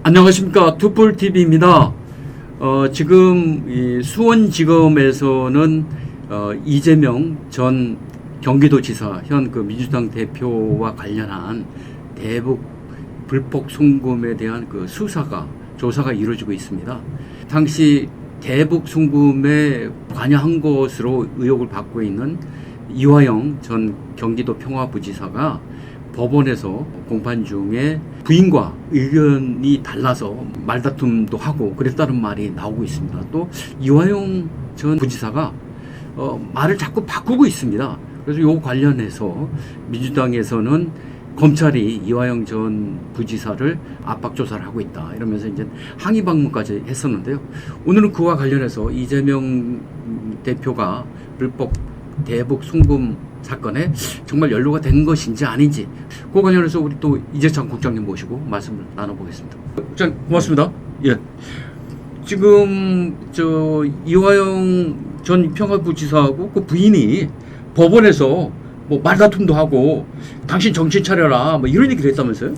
안녕하십니까. 투폴TV입니다. 지금 이 수원지검에서는 이재명 전 경기도지사 현 그 민주당 대표와 관련한 대북 불법 송금에 대한 그 조사가 이루어지고 있습니다. 당시 대북 송금에 관여한 것으로 의혹을 받고 있는 이화영 전 경기도 평화부지사가 법원에서 공판 중에 부인과 의견이 달라서 말다툼도 하고 그랬다는 말이 나오고 있습니다. 또 이화영 전 부지사가 말을 자꾸 바꾸고 있습니다. 그래서 이 관련해서 민주당에서는 검찰이 이화영 전 부지사를 압박 조사를 하고 있다 이러면서 이제 항의 방문까지 했었는데요. 오늘은 그와 관련해서 이재명 대표가 불법 대북 송금 사건에 정말 연루가 된 것인지 아닌지 그 관련해서 우리 또 이재창 국장님 모시고 말씀을 나눠보겠습니다. 국장님 고맙습니다. 예. 지금 저 이화영 전 평화부지사하고 그 부인이 법원에서 뭐 말다툼도 하고 당신 정신 차려라 뭐 이런 얘기를 했다면서요?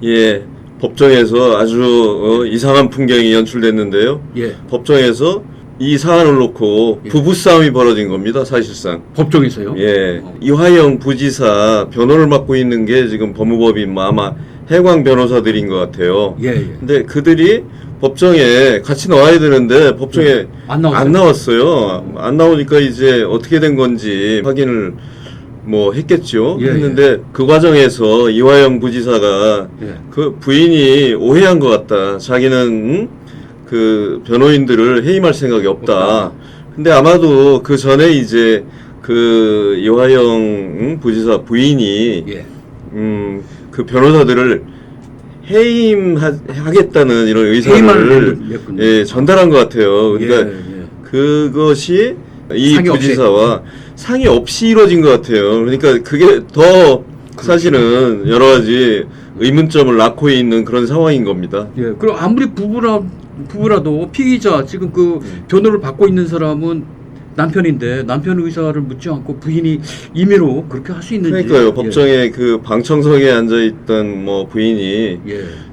예. 법정에서 아주 이상한 풍경이 연출됐는데요. 예. 법정에서 이 사안을 놓고 부부싸움이 벌어진 겁니다, 사실상. 법정에서요? 예. 이화영 부지사 변호를 맡고 있는 게 지금 법무법인 아마 해광 변호사들인 것 같아요. 예, 예. 근데 그들이 법정에 같이 나와야 되는데 법정에 안 나왔어요. 안 나오니까 이제 어떻게 된 건지 확인을 뭐 했겠죠. 예, 했는데 그 과정에서 이화영 부지사가 그 부인이 오해한 것 같다. 자기는 그 변호인들을 해임할 생각이 없다. 근데 아마도 그 전에 이제 그 이화영 부지사 부인이 그 변호사들을 해임하겠다는 이런 의사를 전달한 것 같아요. 그러니까 그것이 이 부지사와 상의 없이 이루어진 것 같아요. 그러니까 그게 더 사실은 여러 가지 의문점을 낳고 있는 그런 상황인 겁니다. 예. 그럼 아무리 부부라도 피의자 지금 그 변호를 받고 있는 사람은 남편인데 남편 의사를 묻지 않고 부인이 임의로 그렇게 할 수 있는지. 그러니까요. 법정에 그 방청석에 앉아있던 뭐 부인이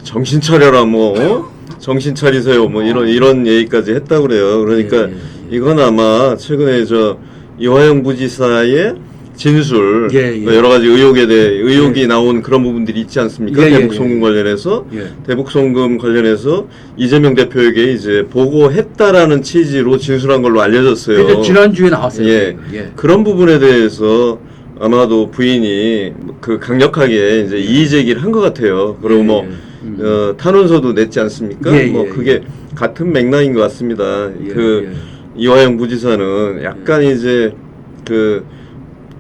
정신 차려라 뭐 정신 차리세요 뭐 이런 얘기까지 했다고 그래요. 그러니까 이건 아마 최근에 저 이화영 부지사의 진술 여러 가지 의혹이 나온 그런 부분들이 있지 않습니까? 대북 송금 관련해서 대북 송금 관련해서 이재명 대표에게 이제 보고했다라는 취지로 진술한 걸로 알려졌어요. 지난주에 나왔어요. 그런 부분에 대해서 아마도 부인이 그 강력하게 이제 이의 제기를 한 것 같아요. 그리고 뭐 탄원서도 냈지 않습니까? 뭐 그게 같은 맥락인 것 같습니다. 이화영 부지사는 약간 이제 그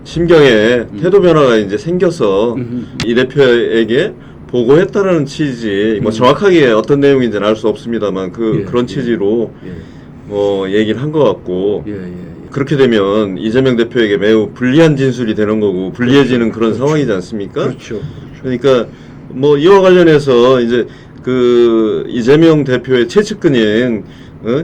심경에 태도 변화가 이제 생겨서 이 대표에게 보고했다라는 취지, 뭐 정확하게 어떤 내용인지는 알 수 없습니다만 그런 취지로 뭐 얘기를 한 것 같고 그렇게 되면 이재명 대표에게 매우 불리한 진술이 되는 거고 불리해지는 그런 상황이지 않습니까? 그러니까 뭐 이와 관련해서 이제 그 이재명 대표의 최측근인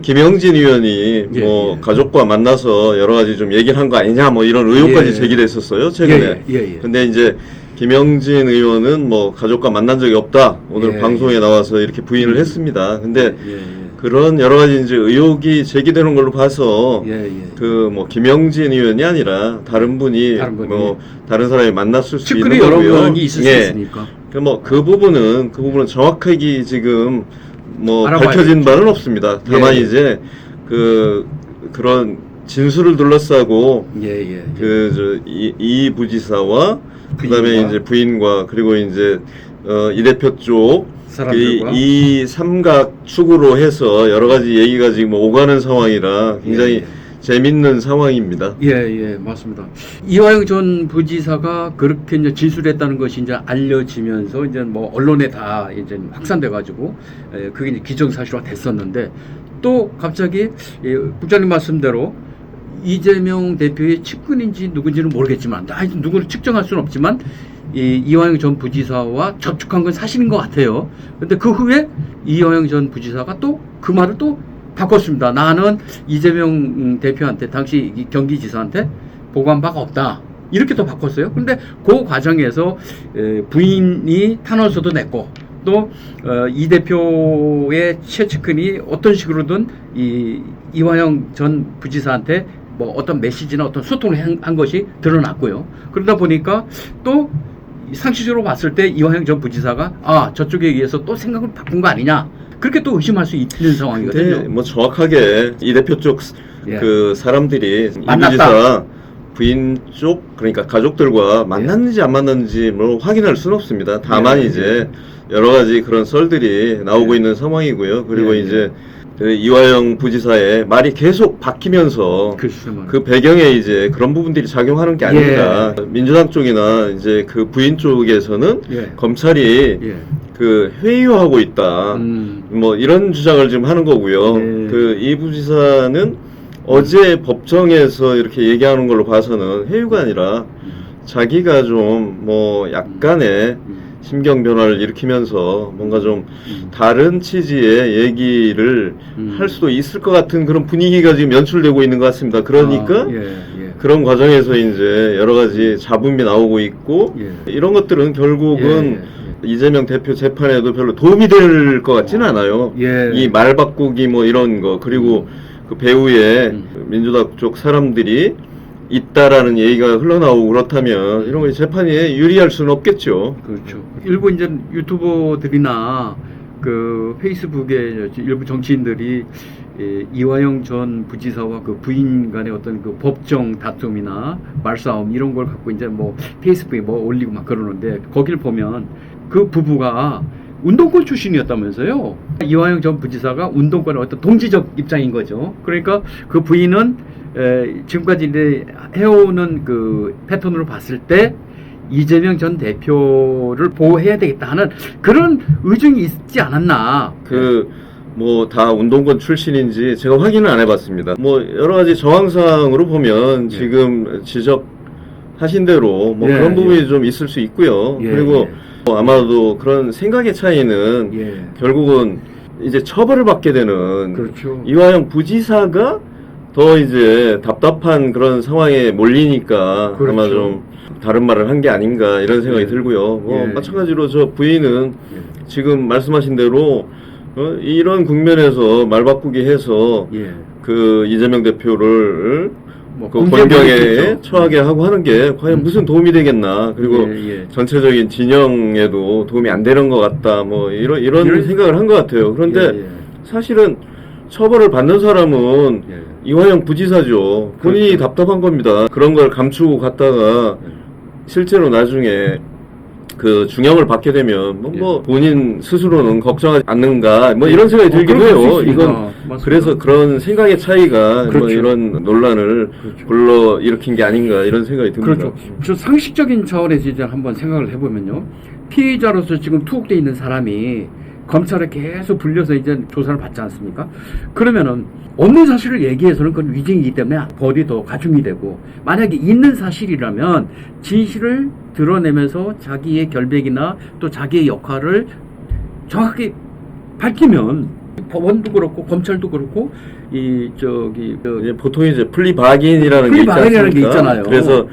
김영진 의원이 뭐 가족과 만나서 여러 가지 좀 얘기를 한 거 아니냐 뭐 이런 의혹까지 제기됐었어요 최근에. 근데 이제 김영진 의원은 뭐 가족과 만난 적이 없다. 오늘 방송에 나와서 이렇게 부인을 했습니다. 근데 그런 여러 가지 이제 의혹이 제기되는 걸로 봐서 그 뭐 김영진 의원이 아니라 다른 분이 뭐 다른 사람이 만났을 수 있는 거고요. 여러 명이 있을 수 있으니까. 그 부분은 정확하게 지금 뭐 밝혀진 바는 없습니다. 다만 이제 그런 진술을 둘러싸고 이 부지사와 그다음에 이제 부인과 그리고 이제 이 대표 쪽 이 삼각 축으로 해서 여러 가지 얘기가 지금 오가는 상황이라 굉장히 재밌는 상황입니다. 맞습니다. 이화영 전 부지사가 그렇게 이제 진술했다는 것이 이제 알려지면서 이제 뭐 언론에 다 이제 확산돼가지고 그게 이제 기정사실화 됐었는데 또 갑자기 국장님 말씀대로 이재명 대표의 측근인지 누군지는 모르겠지만 하여튼 누구를 측정할 수는 없지만 이화영 전 부지사와 접촉한 건 사실인 것 같아요. 근데 그 후에 이화영 전 부지사가 또 그 말을 또 바꿨습니다. 나는 이재명 대표한테 당시 경기지사한테 보고한 바가 없다. 이렇게 또 바꿨어요. 근데 그 과정에서 부인이 탄원서도 냈고 또 이 대표의 최측근이 어떤 식으로든 이화영 전 부지사한테 뭐 어떤 메시지나 어떤 소통을 한 것이 드러났고요. 그러다 보니까 또 상식적으로 봤을 때 이화영 전 부지사가 저쪽에 의해서 또 생각을 바꾼 거 아니냐, 그렇게 또 의심할 수 있는 상황이거든요. 근데 뭐 정확하게 이 대표 쪽 예. 그 사람들이 이 만났다. 부지사 부인 쪽, 그러니까 가족들과 만났는지 안 만났는지 뭐 확인할 수는 없습니다. 다만 예. 이제 여러 가지 그런 썰들이 나오고 예. 있는 상황이고요. 그리고 예. 이제 그 이화영 부지사의 말이 계속 바뀌면서 글쎄 그 배경에 이제 그런 부분들이 작용하는 게 아닌가. 민주당 쪽이나 이제 그 부인 쪽에서는 예. 검찰이 예. 그 회유하고 있다. 뭐 이런 주장을 지금 하는 거고요. 예. 그 이 부지사는 어제 법정에서 이렇게 얘기하는 걸로 봐서는 회유가 아니라 자기가 좀 뭐 약간의 심경 변화를 일으키면서 뭔가 좀 다른 취지의 얘기를 할 수도 있을 것 같은 그런 분위기가 지금 연출되고 있는 것 같습니다. 그러니까 예. 그런 과정에서 이제 여러 가지 잡음이 나오고 있고 예. 이런 것들은 결국은 이재명 대표 재판에도 별로 도움이 될 것 같지는 않아요. 예. 이 말 바꾸기 뭐 이런 거, 그리고 그 배후에 민주당 쪽 사람들이 있다라는 얘기가 흘러나오고 그렇다면 이런 거 재판에 유리할 수는 없겠죠. 그렇죠. 일부 이제 유튜버들이나 그 페이스북에 일부 정치인들이 이화영 전 부지사와 그 부인 간의 어떤 그 법정 다툼이나 말싸움 이런 걸 갖고 이제 뭐 페이스북에 뭐 올리고 막 그러는데, 거기를 보면 그 부부가 운동권 출신이었다면서요. 이화영 전 부지사가 운동권의 어떤 동지적 입장인 거죠. 그러니까 그 부인은 지금까지 이제 해오는 그 패턴으로 봤을 때 이재명 전 대표를 보호해야 되겠다 하는 그런 의중이 있지 않았나. 뭐 다 운동권 출신인지 제가 확인을 안 해봤습니다. 뭐 여러 가지 정황상으로 보면 지금 지적하신 대로 뭐 그런 부분이 좀 있을 수 있고요. 그리고 아마도 그런 생각의 차이는 결국은 이제 처벌을 받게 되는 그렇죠. 이화영 부지사가 더 이제 답답한 그런 상황에 몰리니까 그렇죠. 아마 좀 다른 말을 한 게 아닌가 이런 생각이 들고요. 뭐 마찬가지로 저 부인은 지금 말씀하신 대로 이런 국면에서 말 바꾸기 해서 그 이재명 대표를 뭐 그 권경에 처하게 하고 하는 게 과연 무슨 도움이 되겠나. 그리고 전체적인 진영에도 도움이 안 되는 것 같다. 뭐 이런 생각을 한 것 같아요. 그런데 사실은 처벌을 받는 사람은 이화영 부지사죠. 본인이 그렇죠. 답답한 겁니다. 그런 걸 감추고 갔다가 실제로 나중에 그 중형을 받게 되면 뭐 본인 스스로는 걱정하지 않는가 뭐 이런 생각이 들기도 해요. 이건 그래서 그런 생각의 차이가 뭐 이런 논란을 불러 일으킨 게 아닌가 이런 생각이 듭니다. 그렇죠. 저 상식적인 차원에서 이제 한번 생각을 해보면요. 피의자로서 지금 투옥돼 있는 사람이 검찰에 계속 불려서 이제 조사를 받지 않습니까? 그러면은 없는 사실을 얘기해서는 그건 위증이기 때문에 법이 더 가중이 되고, 만약에 있는 사실이라면 진실을 드러내면서 자기의 결백이나 또 자기의 역할을 정확히 밝히면 법원도 그렇고 검찰도 그렇고 이제 보통 이제 플리바긴이라는 게 있잖아요. 그래서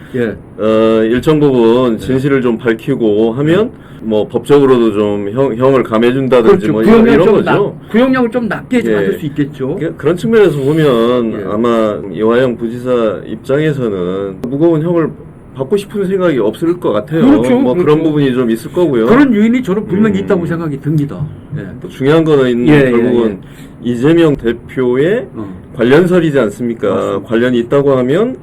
일정 부분 진실을 좀 밝히고 하면 뭐 법적으로도 좀 형을 감해준다든지 뭐 이런 거죠. 구형량을 좀 낮게 받을 수 있겠죠. 그런 측면에서 보면 아마 이화영 부지사 입장에서는 무거운 형을 받고 싶은 생각이 없을 것 같아요. 그렇죠, 뭐 그런 부분이 좀 있을 거고요. 그런 요인이 저는 분명히 있다고 생각이 듭니다. 또 중요한 거는 결국은 이재명 대표의 관련설이지 않습니까? 맞습니다. 관련이 있다고 하면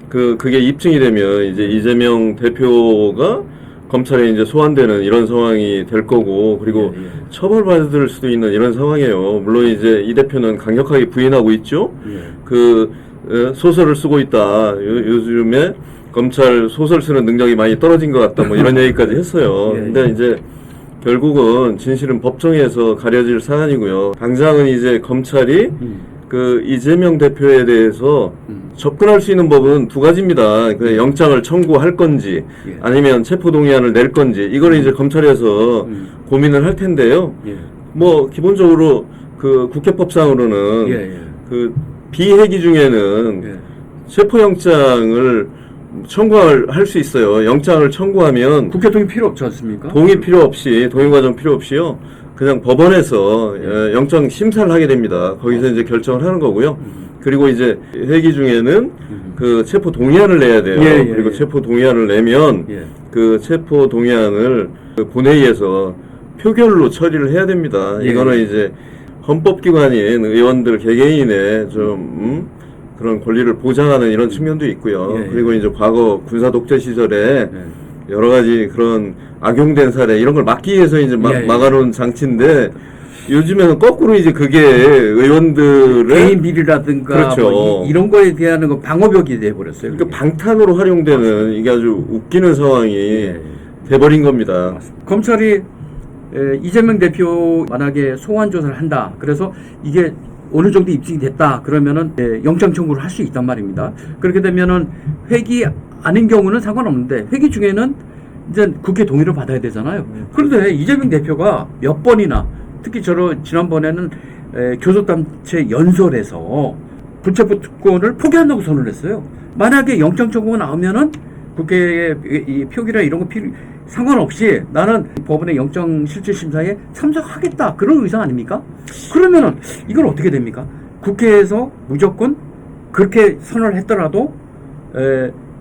그게 입증이 되면 이제 이재명 대표가 검찰에 이제 소환되는 이런 상황이 될 거고, 그리고 처벌받을 수도 있는 이런 상황이에요. 물론 이제 이 대표는 강력하게 부인하고 있죠. 소설을 쓰고 있다. 요즘에 검찰 소설 쓰는 능력이 많이 떨어진 것 같다. 뭐 이런 얘기까지 했어요. 근데 이제 결국은 진실은 법정에서 가려질 사안이고요. 당장은 이제 검찰이 그 이재명 대표에 대해서 접근할 수 있는 법은 두 가지입니다. 그 영장을 청구할 건지 아니면 체포동의안을 낼 건지, 이거를 이제 검찰에서 고민을 할 텐데요. 뭐 기본적으로 그 국회법상으로는 그 비회기 중에는 체포영장을 청구할 수 있어요. 영장을 청구하면 국회 동의 필요 없지 않습니까? 동의 필요 없이, 동의 과정 필요 없이요. 그냥 법원에서 영장 심사를 하게 됩니다. 거기서 이제 결정을 하는 거고요. 그리고 이제 회기 중에는 그 체포 동의안을 내야 돼요. 그리고 체포 동의안을 내면 그 체포 동의안을 그 본회의에서 표결로 처리를 해야 됩니다. 이거는 이제 헌법기관인 의원들 개개인의 좀 그런 권리를 보장하는 이런 측면도 있고요. 그리고 이제 과거 군사 독재 시절에 여러 가지 그런 악용된 사례 이런 걸 막기 위해서 이제 막아놓은 장치인데 요즘에는 거꾸로 이제 그게 의원들의 개인 비리라든가 그렇죠. 뭐 이런 거에 대한 거 방어벽이 돼버렸어요. 그러니까 방탄으로 활용되는 이게 아주 웃기는 상황이 돼버린 겁니다. 검찰이 이재명 대표 만약에 소환 조사를 한다. 그래서 이게 어느 정도 입증이 됐다. 그러면은 영장 청구를 할 수 있단 말입니다. 그렇게 되면은 회기 아닌 경우는 상관없는데 회기 중에는 이제 국회 동의를 받아야 되잖아요. 그런데 이재명 대표가 몇 번이나 특히 지난번에는 교섭단체 연설에서 불체포 특권을 포기한다고 선언을 했어요. 만약에 영장 청구가 나오면은 국회의 이 표기나 이런 거 상관없이 나는 법원의 영장 실질 심사에 참석하겠다. 그런 의사 아닙니까? 그러면은 이건 어떻게 됩니까? 국회에서 무조건 그렇게 선언을 했더라도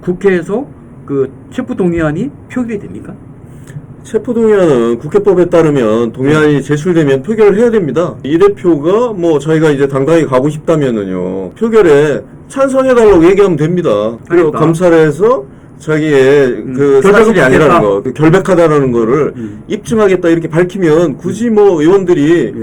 국회에서 그 체포 동의안이 표결이 됩니까? 체포동의안은 국회법에 따르면 동의안이 제출되면 표결을 해야 됩니다. 이 대표가 뭐 자기가 이제 당당히 가고 싶다면은요 표결에 찬성해달라고 얘기하면 됩니다. 그리고 검찰에서 자기의 그 사실이 아니라는 거, 결백하다라는 거를 입증하겠다 이렇게 밝히면 굳이 뭐 의원들이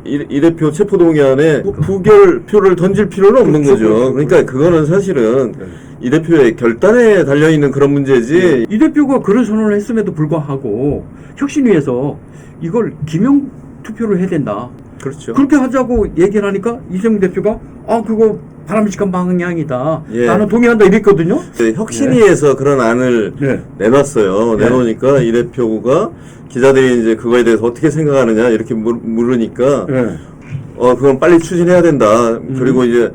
이 대표 체포동의안에 부결표를 던질 필요는 없는 거죠. 그러니까 그거는 사실은 이 대표의 결단에 달려있는 그런 문제지. 이 대표가 그런 선언을 했음에도 불구하고 혁신위에서 이걸 기명 투표를 해야 된다. 그렇죠. 그렇게 하자고 얘기를 하니까 이재명 대표가 그거 바람직한 방향이다. 나는 동의한다 이랬거든요. 혁신위에서 그런 안을 내놨어요. 내놓으니까 이 대표가 기자들이 이제 그거에 대해서 어떻게 생각하느냐 이렇게 물으니까 그건 빨리 추진해야 된다. 그리고 이제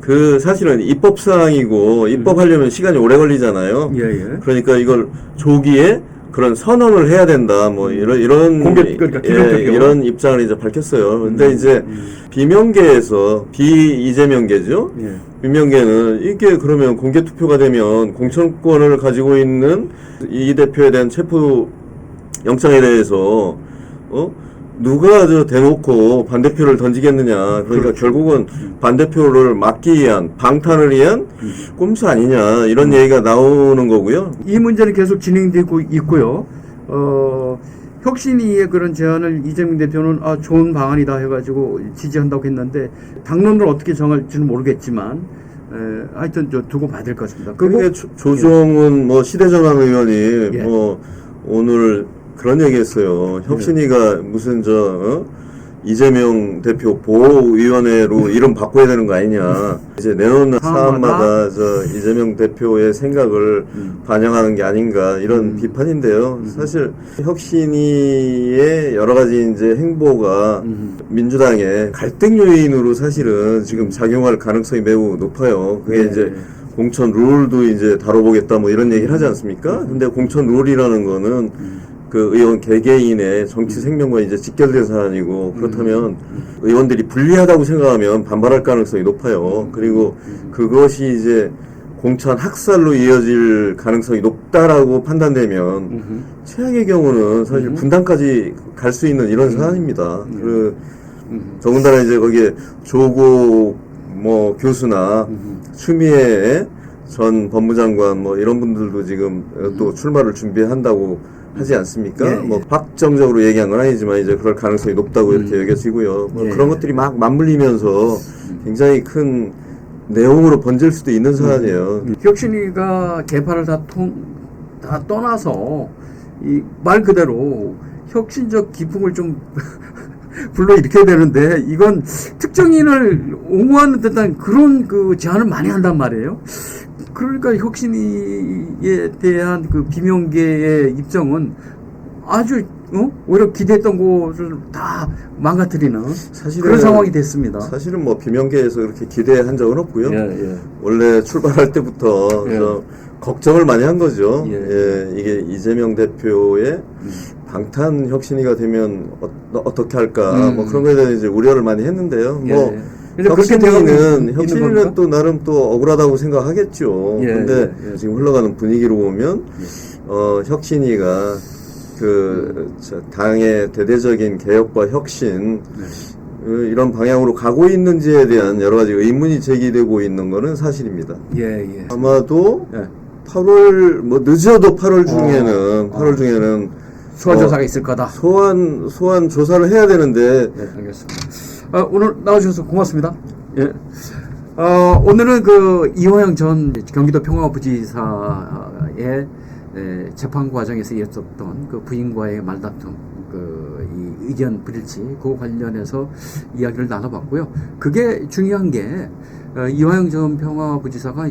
그 사실은 입법사항이고 입법하려면 시간이 오래 걸리잖아요. 그러니까 이걸 조기에 그런 선언을 해야 된다. 뭐 이런 이런 입장을 이제 밝혔어요. 근데 이제 비명계에서 비이재명계죠. 비명계는 이게 그러면 공개 투표가 되면 공천권을 가지고 있는 이 대표에 대한 체포 영장에 대해서 누가 대놓고 반대표를 던지겠느냐. 그러니까 결국은 반대표를 막기 위한 방탄을 위한 꼼수 아니냐 이런 얘기가 나오는 거고요. 이 문제는 계속 진행되고 있고요. 혁신위의 그런 제안을 이재명 대표는 좋은 방안이다 해가지고 지지한다고 했는데 당론을 어떻게 정할지는 모르겠지만 하여튼 두고 봐야 될 것 같습니다. 그게 조정은 뭐 시대전환 의원이 뭐 오늘 그런 얘기했어요. 혁신위가 무슨 이재명 대표 보호위원회로 이름 바꿔야 되는 거 아니냐. 이제 내놓는 사안마다 이재명 대표의 생각을 반영하는 게 아닌가 이런 비판인데요. 사실 혁신위의 여러 가지 이제 행보가 민주당의 갈등 요인으로 사실은 지금 작용할 가능성이 매우 높아요. 그게 이제 공천 룰도 이제 다뤄보겠다 뭐 이런 얘기를 하지 않습니까? 근데 공천 룰이라는 거는 그 의원 개개인의 정치 생명과 이제 직결된 사안이고 그렇다면 의원들이 불리하다고 생각하면 반발할 가능성이 높아요. 그리고 그것이 이제 공천 학살로 이어질 가능성이 높다라고 판단되면 최악의 경우는 사실 분당까지 갈 수 있는 이런 사안입니다. 더군다나 이제 거기에 조국 뭐 교수나 추미애 전 법무장관 뭐 이런 분들도 지금 또 출마를 준비한다고 하지 않습니까? 뭐 확정적으로 얘기한 건 아니지만 이제 그럴 가능성이 높다고 이렇게 여겨지고요. 뭐 그런 것들이 막 맞물리면서 굉장히 큰 내용으로 번질 수도 있는 사안이에요. 혁신위가 개파를 다 떠나서 이 말 그대로 혁신적 기풍을 좀 불러일으켜야 되는데 이건 특정인을 옹호하는 듯한 그런 그 제안을 많이 한단 말이에요. 그러니까 혁신위에 대한 그 비명계의 입장은 아주 오히려 기대했던 것을 다 망가뜨리는 사실은 그런 상황이 됐습니다. 사실은 뭐 비명계에서 그렇게 기대한 적은 없고요. 예. 원래 출발할 때부터 예. 걱정을 많이 한 거죠. 예. 이게 이재명 대표의 방탄 혁신이가 되면 어떻게 할까 뭐 그런 거에 대해서 이제 우려를 많이 했는데요. 예. 뭐 근데 그렇게 되고 있는 혁신이는 건가? 또 나름 또 억울하다고 생각하겠죠. 예. 근데 예. 지금 흘러가는 분위기로 보면 혁신이가 당의 대대적인 개혁과 혁신 이런 방향으로 가고 있는지에 대한 여러 가지 의문이 제기되고 있는 것은 사실입니다. 예. 아마도 예. 8월 뭐 늦어도 8월 중에는 8월 중에는 소환 조사가 있을 거다. 소환 조사를 해야 되는데. 네, 알겠습니다. 오늘 나와주셔서 고맙습니다. 예. 오늘은 그 이호영 전 경기도 평화부지사의 재판 과정에서 있었던 그 부인과의 말다툼, 이 의견 불일치, 그 관련해서 이야기를 나눠봤고요. 그게 중요한 게 이화영 전 평화부지사가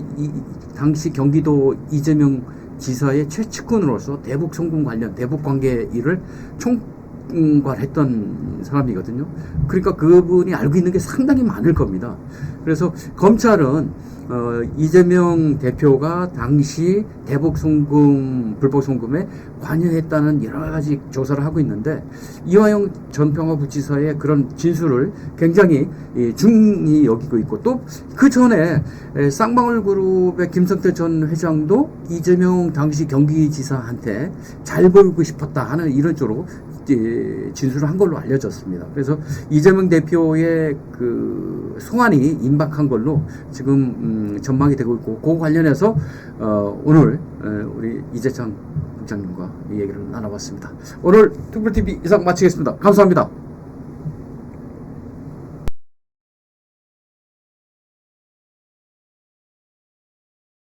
당시 경기도 이재명 지사의 최측근으로서 대북 송금 관련 대북 관계 일을 총괄했던 사람이거든요. 그러니까 그분이 알고 있는 게 상당히 많을 겁니다. 그래서 검찰은 이재명 대표가 당시 대북 송금, 불법 송금에 관여했다는 여러 가지 조사를 하고 있는데 이화영 전 평화부지사의 그런 진술을 굉장히 중히 여기고 있고 또 그 전에 쌍방울 그룹의 김성태 전 회장도 이재명 당시 경기지사한테 잘 보이고 싶었다 하는 이런 쪽으로 진술을 한 걸로 알려졌습니다. 그래서 이재명 대표의 그 소환이 임박한 걸로 지금 전망이 되고 있고 그 관련해서 오늘 우리 이재창 국장님과 이 얘기를 나눠봤습니다. 오늘 특별TV 이상 마치겠습니다. 감사합니다.